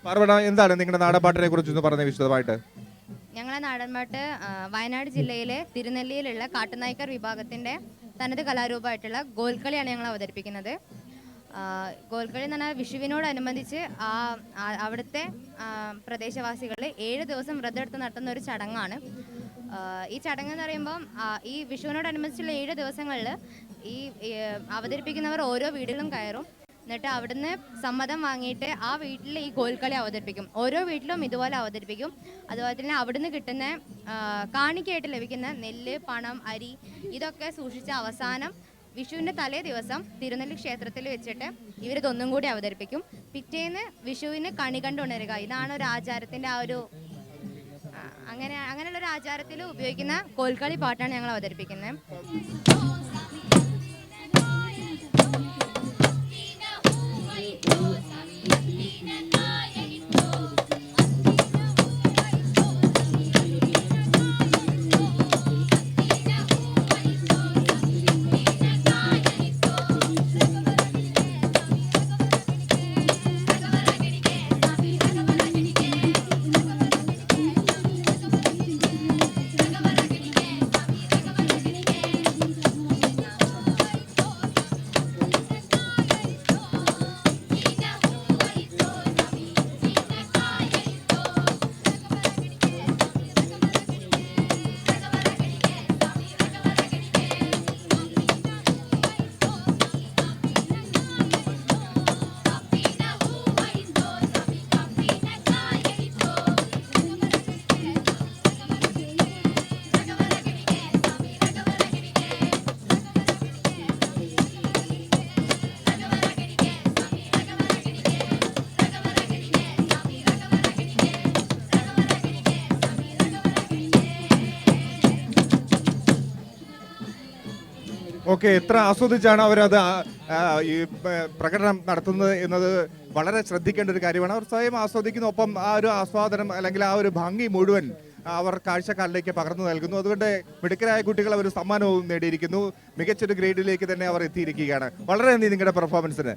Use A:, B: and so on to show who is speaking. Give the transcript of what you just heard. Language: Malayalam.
A: പാർവണ, എന്താണ് നിങ്ങളുടെ നാടൻപാട്ടിനെ കുറിച്ചൊന്ന് പറഞ്ഞ വിശദമായിട്ട്?
B: ഞങ്ങളെ നാടൻപാട്ട് വയനാട് ജില്ലയിലെ തിരുനെല്ലിയിലുള്ള കാട്ടുനായ്ക്കർ വിഭാഗത്തിൻ്റെ തനത് കലാരൂപമായിട്ടുള്ള ഗോൽക്കളിയാണ് ഞങ്ങൾ അവതരിപ്പിക്കുന്നത്. ഗോൽക്കളി എന്ന് പറഞ്ഞാൽ വിഷുവിനോടനുബന്ധിച്ച് അവിടുത്തെ പ്രദേശവാസികൾ 7 ദിവസം വ്രതമെടുത്ത് നടത്തുന്ന ഒരു ചടങ്ങാണ്. ഈ ചടങ്ങ് എന്ന് പറയുമ്പം ഈ വിഷുവിനോടനുബന്ധിച്ചുള്ള 7 ദിവസങ്ങളിൽ ഈ അവതരിപ്പിക്കുന്നവർ ഓരോ വീടുകളും കയറും. എന്നിട്ട് അവിടുന്ന് സമ്മതം വാങ്ങിയിട്ട് ആ വീട്ടിൽ ഈ കോൽക്കളി അവതരിപ്പിക്കും. ഓരോ വീട്ടിലും ഇതുപോലെ അവതരിപ്പിക്കും. അതുപോലെ തന്നെ അവിടുന്ന് കിട്ടുന്ന കാണിക്കയായിട്ട് ലഭിക്കുന്ന നെല്ല്, പണം, അരി ഇതൊക്കെ സൂക്ഷിച്ച അവസാനം വിഷുവിൻ്റെ തലേ ദിവസം തിരുനെല്ലി ക്ഷേത്രത്തിൽ വെച്ചിട്ട് ഇവരിതൊന്നും കൂടി അവതരിപ്പിക്കും. പിറ്റേന്ന് വിഷുവിന് കണി കണ്ടുണരുക, ഇതാണ് ഒരു ആചാരത്തിൻ്റെ അങ്ങനെയുള്ള ഒരു ആചാരത്തിൽ ഉപയോഗിക്കുന്ന കോൽക്കളി പാട്ടാണ് ഞങ്ങൾ അവതരിപ്പിക്കുന്നത്.
A: ഓക്കെ, എത്ര ആസ്വദിച്ചാണ് അവരത് ഈ പ്രകടനം നടത്തുന്നത് എന്നത് വളരെ ശ്രദ്ധിക്കേണ്ട ഒരു കാര്യമാണ്. അവർ സ്വയം ആസ്വദിക്കുന്ന, ഒപ്പം ആ ഒരു ആസ്വാദനം അല്ലെങ്കിൽ ആ ഒരു ഭംഗി മുഴുവൻ അവർ കാഴ്ചക്കാരിലേക്ക് പകർന്നു നൽകുന്നു. അതുകൊണ്ട് മിടുക്കരായ കുട്ടികൾ അവർ സമ്മാനവും നേടിയിരിക്കുന്നു. മികച്ചൊരു ഗ്രേഡിലേക്ക് തന്നെ അവർ എത്തിയിരിക്കുകയാണ്. വളരെ നന്ദി നിങ്ങളുടെ പെർഫോമൻസിന്.